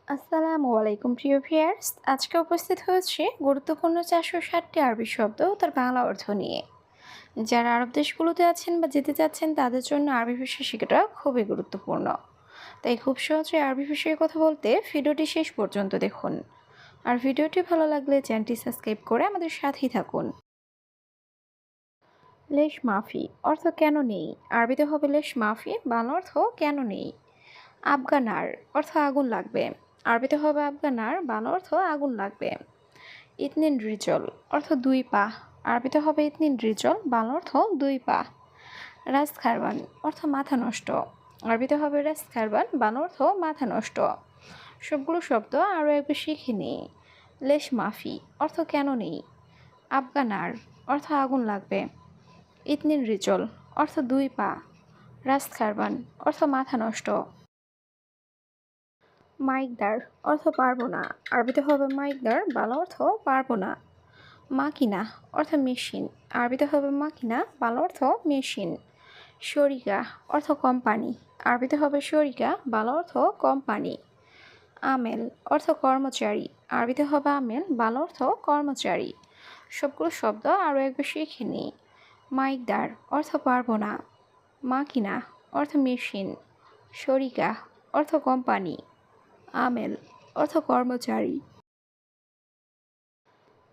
আসসালামু আলাইকুম প্রিয় ভিউয়ার্স, আজকে উপস্থিত হয়েছে গুরুত্বপূর্ণ 460টি আরবি শব্দ ও তার বাংলা অর্থ নিয়ে। যারা আরব দেশগুলোতে আছেন বা যেতে চাচ্ছেন তাদের জন্য আরবি ভাষা শেখাটা খুবই গুরুত্বপূর্ণ। তাই খুব সহজে আরবি ভাষায় কথা বলতে ভিডিওটি শেষ পর্যন্ত দেখুন। আর ভিডিওটি ভালো লাগলে চ্যানেলটি সাবস্ক্রাইব করে আমাদের সাথেই থাকুন। লেশ মাফি অর্থ কেন নেই? আরবিতে হবে লেশ মাফি, বাংলা অর্থ কেন নেই। আফগানার অর্থ আগুন লাগবে। আরবিতে হবে আফগানার, বাংলা অর্থ আগুন লাগবে। ইতনিন রিজল অর্থ দুই পা। আরবিতে হবে ইতনিন রিজল, বাংলা অর্থ দুই পা। রাজ খারবান অর্থ মাথা নষ্ট। আরবিতে হবে রাজ খারবান, বাংলা অর্থ মাথা নষ্ট। সবগুলো শব্দ আরও একবার শিখে নিই। লেশ মাফি অর্থ কেন নেই। আফগানার অর্থ আগুন লাগবে। ইতনিন রিজল অর্থ দুই পা। রাজ খারবান অর্থ মাথা নষ্ট। মাইকদার অর্থ পারবো না। আরবিতে হবে মাইকদার, বাংলা অর্থ পারবো না। মাকিনা অর্থ মেশিন। আরবিতে হবে মাকিনা, বাংলা অর্থ মেশিন। শরিকা অর্থ কোম্পানি। আরবিতে হবে শরিকা, বাংলা অর্থ কোম্পানি। আমেল অর্থ কর্মচারী। আরবিতে হবে আমেল, বাংলা অর্থ কর্মচারী। সবগুলো শব্দ আরও একবার শিখে নিই। মাইকদার অর্থ পারবো না। মাকিনা অর্থ মেশিন। শরিকা অর্থ কোম্পানি। আমেল অর্থ কর্মচারী।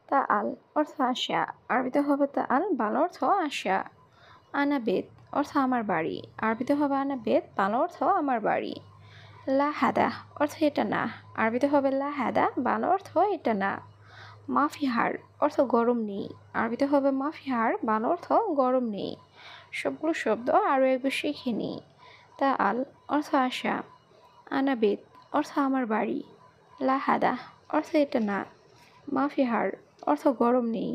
তাআল অর্থ আশা। আরবিতে হবে তাআল, বাংলা অর্থ আশা। আনাবেত অর্থ আমার বাড়ি। আরবিতে হবে আনাবেত, বাংলা অর্থ আমার বাড়ি। লাহাদা অর্থ এটা না। আরবিতে হবে লাহাদা, বাংলা অর্থ এটা না। মাফিহার অর্থ গরম নেই। আরবিতে হবে মাফিহার, বাংলা অর্থ গরম নেই। সবগুলো শব্দ আরও একবার শিখে নিই। তাআল অর্থ আশা। আনাবেত অর্থ আমার বাড়ি। লাহাদা অর্থ এটা না। মাফিহার অর্থ গরম নেই।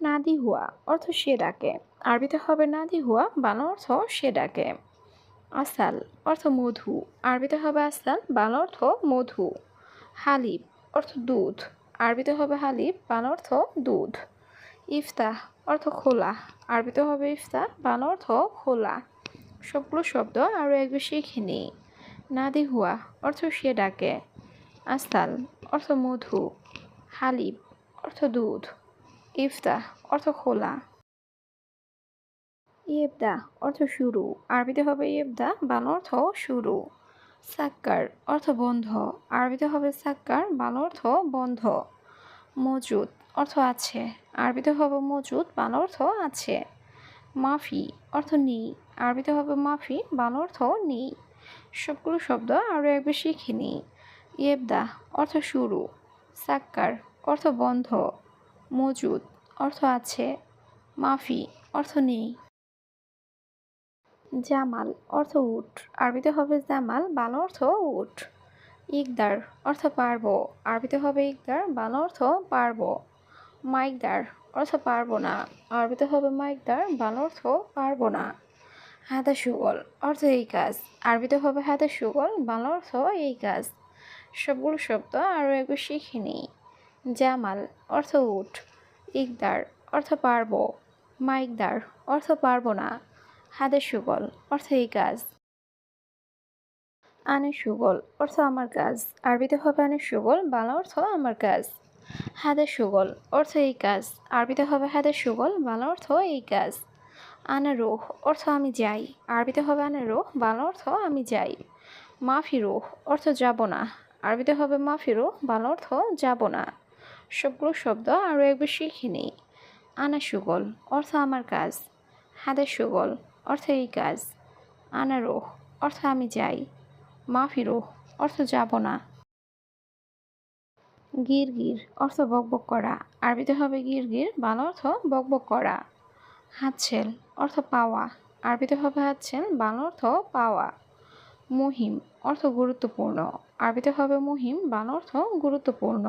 নাদি হুয়া অর্থ সে ডাকে। আরবিতে হবে নাদি হুয়া, বাংলা অর্থ সে ডাকে। আসাল অর্থ মধু। আরবিতে হবে আসাল, বাংলা অর্থ মধু। হালিব অর্থ দুধ। আরবিতে হবে হালিব, বাংলা অর্থ দুধ। ইফতাহ অর্থ খোলা। আরবিতে হবে ইফতাহ, বাংলা অর্থ খোলা। সবগুলো শব্দ আরও একবার শিখে নিই। নাদি হুয়া অর্থ সে ডাকে। আসাল অর্থ মধু। হালিব অর্থ দুধ। ইফতাহ অর্থ খোলা। ইয়েবদা অর্থ শুরু। আরবিতে হবে ইয়েবদা, বাংলা অর্থ শুরু। সাক্কার অর্থ বন্ধ। আরবিতে হবে সাক্কার, বাংলা অর্থ বন্ধ। মজুদ অর্থ আছে। আরবিতে হবে মজুদ, বাংলা অর্থ আছে। মাফি অর্থ নেই। আরবিতে হবে মাফি, বাংলা অর্থ নেই। সবগুলো শব্দ আরও একবার শিখে নিই। ইয়েবদা অর্থ শুরু। সাক্কার অর্থ বন্ধ। মজুদ অর্থ আছে। মাফি অর্থ নেই। জামাল অর্থ উট। আরবিতে হবে জামাল, বাংলা অর্থ উট। ইকদার অর্থ পারবো। আরবিতে হবে ইকদার, বাংলা অর্থ পারবো। মাইকদার অর্থ পারবো না। আরবিতে হবে মাইকদার, বাংলা অর্থ পারবো না। হাদা সুগল অর্থ এই কাজ। আরবিতে হবে হাদা সুগল, বাংলা অর্থ এই কাজ। সবগুলো শব্দ আরও একবার শিখে নিই। জামাল অর্থ উট। ইকদার অর্থ পারবো। মাইকদার অর্থ পারবো না। হাদা সুগল অর্থ এই কাজ। আনে সুগল অর্থ আমার কাজ। আরবিতে হবে আনে সুগল, বাংলা অর্থ আমার কাজ। হাদা সুগল অর্থ এই কাজ। আরবিতে হবে হাদা সুগল, বাংলা অর্থ এই কাজ। আনা রোহ অর্থ আমি যাই। আরবিতে হবে আনা রোহ, বাংলা অর্থ আমি যাই। মাফি রোহ অর্থ যাব না। আরবিতে হবে মাফি রোহ, বাংলা অর্থ যাব না। সবগুলো শব্দ আরও একবার শিখে নিই। আনা সুগল অর্থ আমার কাজ। হাদা সুগল অর্থ এই কাজ। আনা রোহ অর্থ আমি যাই। মাফি রোহ অর্থ যাব না। গির গির অর্থ বকবক করা। আরবিতে হবে গির গির, বাংলা অর্থ বকবক করা। হাতছেল অর্থ পাওয়া। আরবিতে হবে হাতছেল, বাংলা অর্থ পাওয়া। মুহিম অর্থ গুরুত্বপূর্ণ। আরবিতে হবে মুহিম, বাংলা অর্থ গুরুত্বপূর্ণ।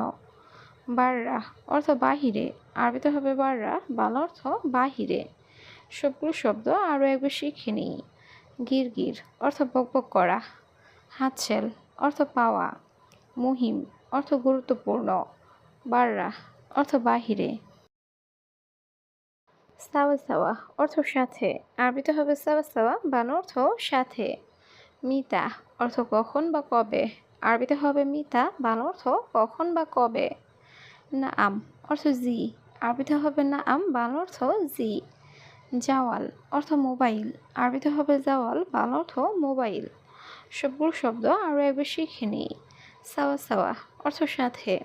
বাররা অর্থ বাহিরে। আরবিতে হবে বাররা, বাংলা অর্থ বাহিরে। সবগুলো শব্দ আরও একবার শিখে নিই। গির গির অর্থ বকবক করা। হাতছেল অর্থ পাওয়া। মুহিম অর্থ গুরুত্বপূর্ণ। বাররা অর্থ বাহিরে। সাওয়া সাওয়া অর্থ সাথে। আরবিতে হবে সাওয়া সাওয়া, বাংলা অর্থ সাথে। মিতা অর্থ কখন বা কবে। আরবিতে হবে মিতা, বাংলা অর্থ কখন বা কবে। নাআম অর্থ জি। আরবিতে হবে নাআম, বাংলা অর্থ জি। জাওয়াল অর্থ মোবাইল। আরবিতে হবে জাওয়াল, বাংলা অর্থ মোবাইল। সবগুলো শব্দ আরও একবার শিখে নিই। সাওয়া সাওয়া অর্থ সাথে।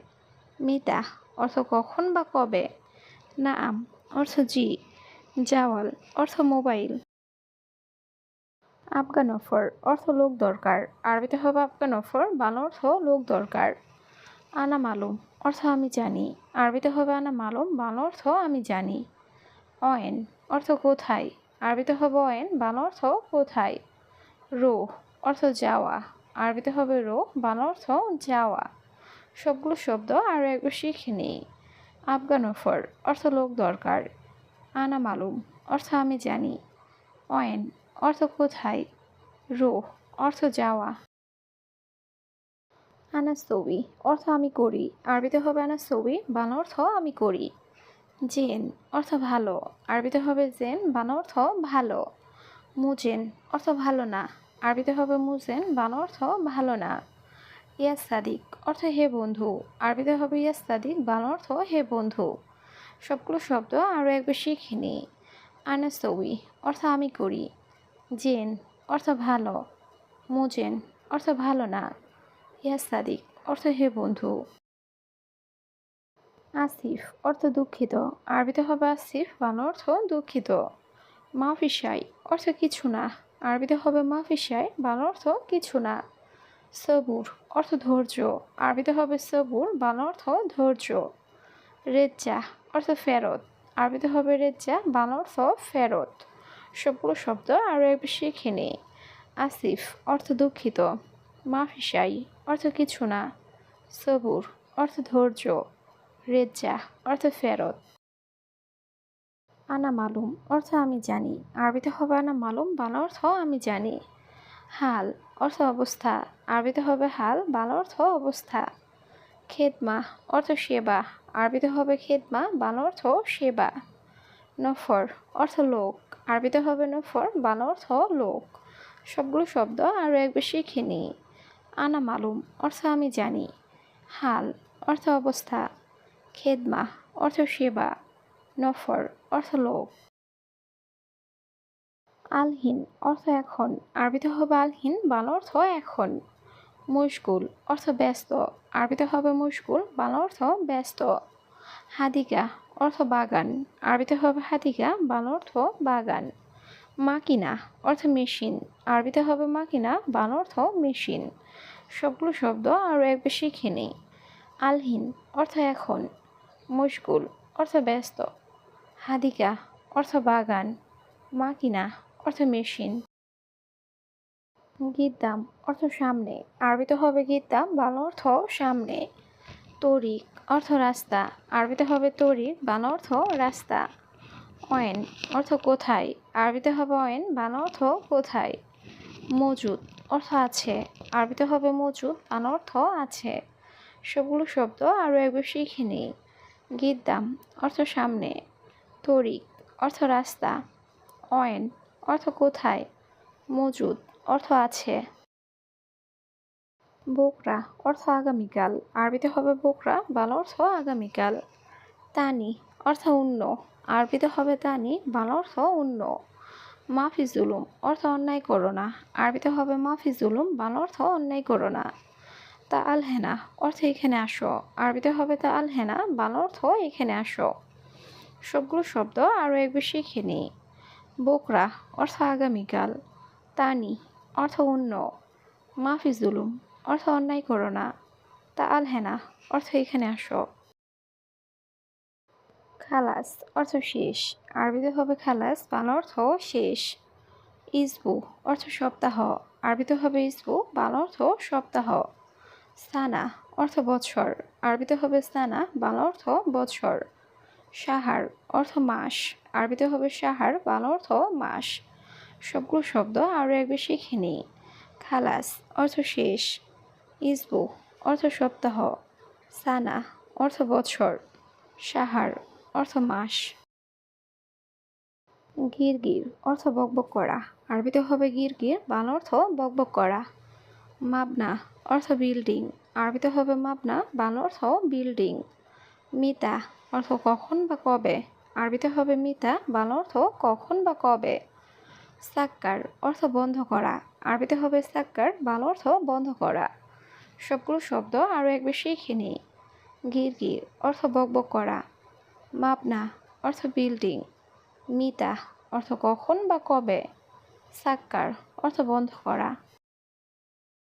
মিতা অর্থ কখন বা কবে। নাআম অর্থ জি। জাওয়াল অর্থ মোবাইল। আফগান অফার অর্থ লোক দরকার। আরবিতে হবে আফগান অফার, বাংলা অর্থ লোক দরকার। আনা মালুম অর্থ আমি জানি। আরবিতে হবে আনা মালুম, বাংলা অর্থ আমি জানি। অয়েন অর্থ কোথায়। আরবিতে হবে অয়েন, বাংলা অর্থ কোথায়। রোহ অর্থ যাওয়া। আরবিতে হবে রোহ, বাংলা অর্থ যাওয়া। সবগুলো শব্দ আরও একবার শিখে নিই। আফগান অফার অর্থ লোক দরকার। আনা মালুম অর্থ আমি জানি। অয়েন অর্থ কোথায়। রোহ অর্থ যাওয়া। আনা সবি অর্থ আমি করি। আরবিতে হবে আনা সবি, বাংলা অর্থ আমি করি। জেন অর্থ ভালো। আরবিতে হবে জেন, বাংলা অর্থ ভালো। মুজেন অর্থ ভালো না। আরবিতে হবে মুজেন, বাংলা অর্থ ভালো না। ইয়াস সাদিক অর্থ হে বন্ধু। আরবিতে হবে ইয়াস সাদিক, বাংলা অর্থ হে বন্ধু। সবগুলো শব্দ আরও একবার শিখে নিই। আনা সবি অর্থ আমি করি। জেন অর্থ ভালো। মুজেন অর্থ ভালো না। ইয়াস সাদিক অর্থ হে বন্ধু। আসিফ অর্থ দুঃখিত। আরবিতে হবে আসিফ, বাংলা অর্থ দুঃখিত। মাফিসাই অর্থ কিছু না। আরবিতে হবে মাফিসাই, বাংলা অর্থ কিছু না। সবুর অর্থ ধৈর্য। আরবিতে হবে সবুর, বাংলা অর্থ ধৈর্য। রেজ্জা অর্থ ফেরত। আরবিতে হবে রেজ্জা, বাংলা অর্থ ফেরত। সবগুলো শব্দ আরও একবার শিখে নিই। আসিফ অর্থ দুঃখিত। মাফিসাই অর্থ কিছু না। সবুর অর্থ ধৈর্য। রেজ্জা অর্থ ফেরত। আনা মালুম অর্থ আমি জানি। আরবিতে হবে আনা মালুম, বাংলা অর্থ আমি জানি। হাল অর্থ অবস্থা। আরবিতে হবে হাল, বাংলা অর্থ অবস্থা। খেদমা অর্থ সেবা। আরবিতে হবে খেদমা, বাংলা অর্থ সেবা। নফর অর্থ লোক। আরবিতে হবে নফর, বাংলা অর্থ লোক। সবগুলো শব্দ আরও একবার শিখে নিই। আনা মালুম অর্থ আমি জানি। হাল অর্থ অবস্থা। খেদমা অর্থ সেবা। নফর অর্থ লোক। আলহিন অর্থ এখন। আরবিতে হবে আলহিন, বাংলা অর্থ এখন। মুশগুল অর্থ ব্যস্ত। আরবিতে হবে মুশগুল, বাংলা অর্থ ব্যস্ত। হাদিকা অর্থ বাগান। আরবিতে হবে হাদিকা, বাংলা অর্থ বাগান। মাকিনা অর্থ মেশিন। আরবিতে হবে মাকিনা, বাংলা অর্থ মেশিন। সবগুলো শব্দ আরও একবার শিখে নিই। আলহিন অর্থ এখন। মুশগুল অর্থ ব্যস্ত। হাদিকা অর্থ বাগান। মাকিনা অর্থ মেশিন। গিদ্দাম অর্থ সামনে। আরবিতে হবে গিদ্দাম, বাংলা অর্থ সামনে। তরিক অর্থ রাস্তা। আরবিতে হবে তরিক, বাংলা অর্থ রাস্তা। অয়েন অর্থ কোথায়। আরবিতে হবে অয়েন, বাংলা অর্থ কোথায়। মজুদ অর্থ আছে। আরবিতে হবে মজুদ, বাংলা অর্থ আছে। সবগুলো শব্দ আরও একবার শিখে নিই। গিদ্দাম অর্থ সামনে। তরিক অর্থ রাস্তা। অয়েন অর্থ কোথায়। মজুদ অর্থ আছে। বোকরা অর্থ আগামীকাল। আরবিতে হবে বোকরা, বাংলা অর্থ আগামীকাল। তানি অর্থ অন্য। আরবিতে হবে তানি, বাংলা অর্থ অন্য। মাফি জুলুম অর্থ অন্যায় করো না। আরবিতে হবে মাফি জুলুম, বাংলা অর্থ অন্যায় করো না। তা আল হেনা অর্থ এখানে আসো। আরবিতে হবে তা আল হেনা, বাংলা অর্থ এখানে আসো। সবগুলো শব্দ আরও একবার শিখে নিই। বোকরা অর্থ আগামীকাল। তানি অর্থ অন্য। মাফি জুলুম অর্থ অন্যায় করো না। তা আল হেনা অর্থ এখানে আসো। খালাস অর্থ শেষ। আরবিতে হবে খালাস, বাংলা অর্থ শেষ। ইসবু অর্থ সপ্তাহ। আরবিতে হবে ইসবু, বাংলা অর্থ সপ্তাহ। সানা অর্থ বৎসর। আরবিতে হবে সানা, বাংলা অর্থ বৎসর। সাহার অর্থ মাস। আরবিতে হবে সাহার, বাংলা অর্থ মাস। সবগুলো শব্দ আরও একবার শিখে নিই। খালাস অর্থ শেষ। ইসবু অর্থ সপ্তাহ। সানা অর্থ বৎসর। সাহার অর্থ মাস। গিরগির অর্থ বকবক করা। আরবিতে হবে গিরগির, বাংলা অর্থ বকবক করা। মাবনা অর্থ বিল্ডিং। আরবিতে হবে মাবনা, বাংলা অর্থ বিল্ডিং। মিতা অর্থ কখন বা কবে। আরবিতে হবে মিতা, বাংলা অর্থ কখন বা কবে। সাক্কার অর্থ বন্ধ করা। আরবিতে হবে সাক্কার, বাংলা অর্থ বন্ধ করা। সবগুলো শব্দ আরও একবার শিখে নিই। গিরগির অর্থ বকবক করা। মাবনা অর্থ বিল্ডিং। মিতা অর্থ কখন বা কবে। সাক্কার অর্থ বন্ধ করা।